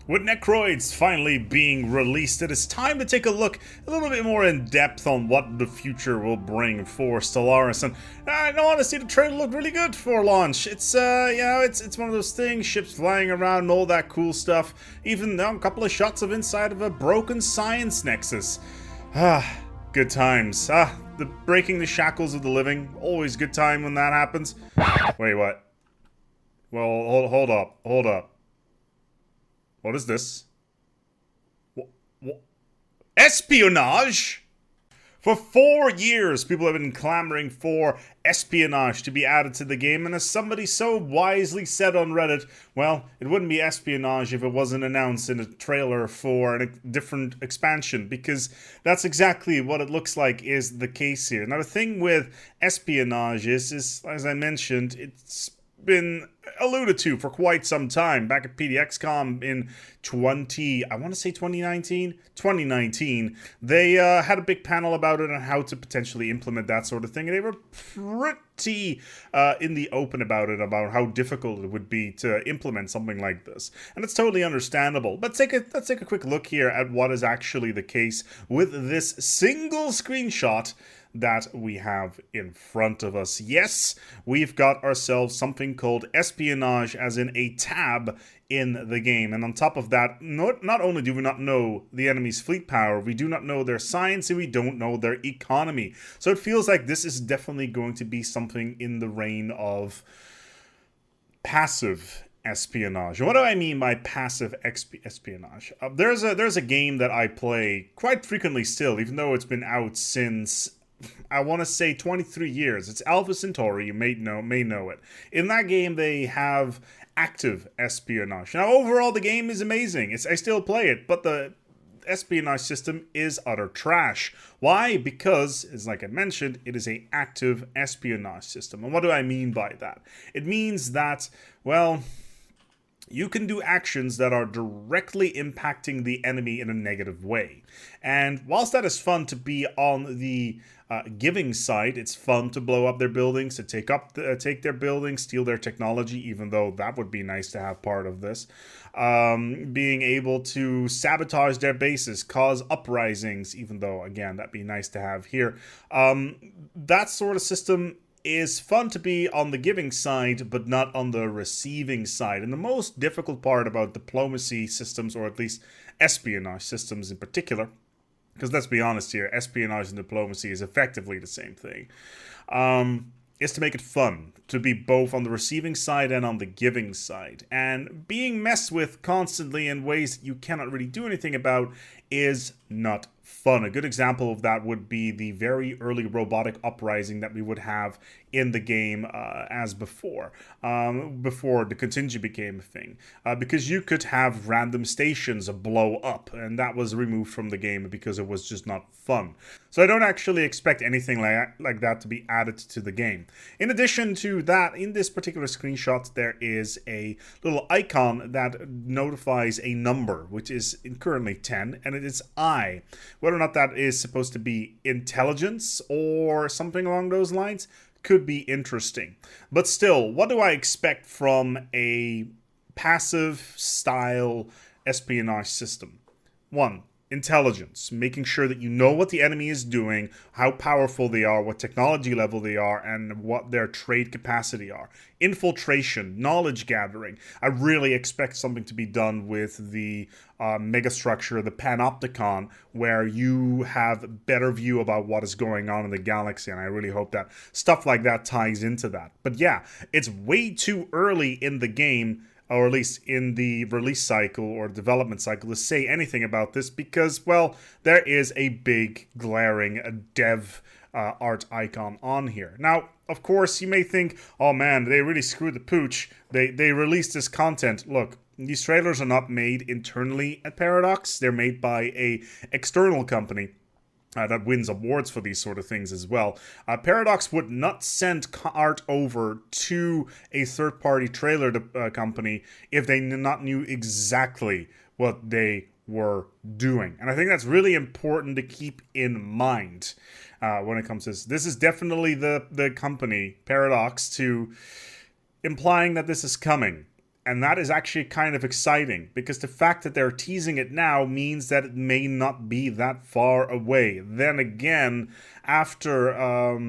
With Necroids finally being released, it is time to take a look a little bit more in depth on what the future will bring for Stellaris. And I know, honestly, the trailer looked really good for launch. It's it's one of those things, ships flying around and all that cool stuff. Even a couple of shots of inside of a broken science nexus. Good times. The breaking the shackles of the living. Always good time when that happens. Wait, what? Well, hold up. What is this? What? Espionage? For 4 years, people have been clamoring for espionage to be added to the game, and as somebody so wisely said on Reddit, well, it wouldn't be espionage if it wasn't announced in a trailer for a different expansion, because that's exactly what it looks like is the case here. Now, the thing with espionage is as I mentioned, it's been alluded to for quite some time. Back at PDXCon in 2019, they had a big panel about it on how to potentially implement that sort of thing, and they were pretty in the open about it, about how difficult it would be to implement something like this, and it's totally understandable. But let's take a quick look here at what is actually the case with this single screenshot that we have in front of us. Yes, we've got ourselves something called espionage, as in a tab in the game. And on top of that, not only do we not know the enemy's fleet power, we do not know their science, and we don't know their economy. So it feels like this is definitely going to be something in the reign of passive espionage. What do I mean by passive espionage? There's a game that I play quite frequently still, even though it's been out since, I want to say, 23 years. It's Alpha Centauri. You may know it. In that game, they have active espionage. Now, overall, the game is amazing. I still play it, but the espionage system is utter trash. Why? Because, as like I mentioned, it is an active espionage system. And what do I mean by that? It means that, well, you can do actions that are directly impacting the enemy in a negative way. And whilst that is fun to be on the giving side, it's fun to blow up their buildings, to take their buildings, steal their technology, even though that would be nice to have part of this. Being able to sabotage their bases, cause uprisings, even though, again, that'd be nice to have here. That sort of system is fun to be on the giving side, but not on the receiving side. And the most difficult part about diplomacy systems, or at least espionage systems in particular, because let's be honest here, espionage and diplomacy is effectively the same thing, is to make it fun, to be both on the receiving side and on the giving side. And being messed with constantly in ways that you cannot really do anything about is not fun. A good example of that would be the very early robotic uprising that we would have in the game as before the contingent became a thing. Because you could have random stations blow up, and that was removed from the game because it was just not fun. So I don't actually expect anything like that to be added to the game. In addition to that, in this particular screenshot, there is a little icon that notifies a number, which is currently 10, and it is I. Whether or not that is supposed to be intelligence or something along those lines could be interesting. But still, what do I expect from a passive style espionage system? 1. Intelligence, making sure that you know what the enemy is doing, how powerful they are, what technology level they are, and what their trade capacity are. Infiltration, knowledge gathering. I really expect something to be done with the megastructure, the Panopticon, where you have better view about what is going on in the galaxy, and I really hope that stuff like that ties into that. But yeah, it's way too early in the game, or at least in the release cycle or development cycle, to say anything about this, because, well, there is a big glaring dev art icon on here. Now, of course, you may think, oh man, they really screwed the pooch. They released this content. Look, these trailers are not made internally at Paradox. They're made by a external company that wins awards for these sort of things as well. Paradox would not send art over to a third-party trailer company if they not knew exactly what they were doing. And I think that's really important to keep in mind when it comes to this. This is definitely the company, Paradox, to implying that this is coming. And that is actually kind of exciting, because the fact that they're teasing it now means that it may not be that far away. Then again, after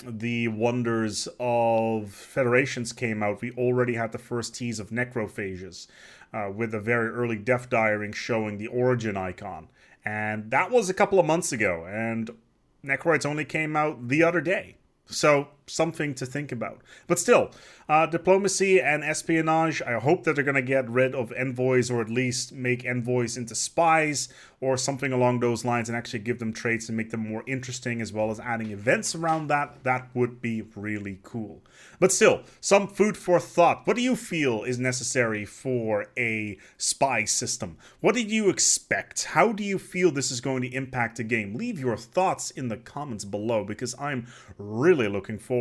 the wonders of Federations came out, we already had the first tease of necrophages, with a very early death diaring showing the origin icon. And that was a couple of months ago, and Necroids only came out the other day. So, something to think about. But still, diplomacy and espionage, I hope that they're going to get rid of envoys, or at least make envoys into spies, or something along those lines, and actually give them traits and make them more interesting, as well as adding events around that. That would be really cool. But still, some food for thought. What do you feel is necessary for a spy system? What did you expect? How do you feel this is going to impact the game? Leave your thoughts in the comments below, because I'm really looking forward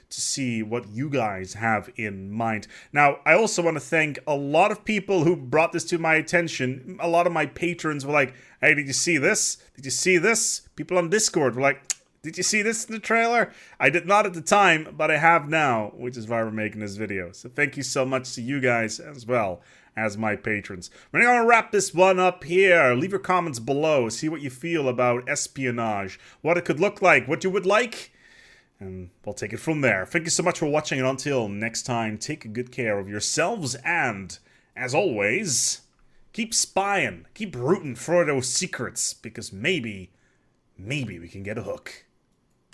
to see what you guys have in mind. Now, I also want to thank a lot of people who brought this to my attention. A lot of my patrons were like, hey, did you see this? Did you see this? People on Discord were like, did you see this in the trailer? I did not at the time, but I have now, which is why we're making this video. So thank you so much to you guys as well as my patrons. We're going to wrap this one up here. Leave your comments below. See what you feel about espionage, what it could look like, what you would like, and we'll take it from there. Thank you so much for watching, and until next time, take good care of yourselves, and, as always, keep spying, keep rooting for those secrets, because maybe we can get a hook.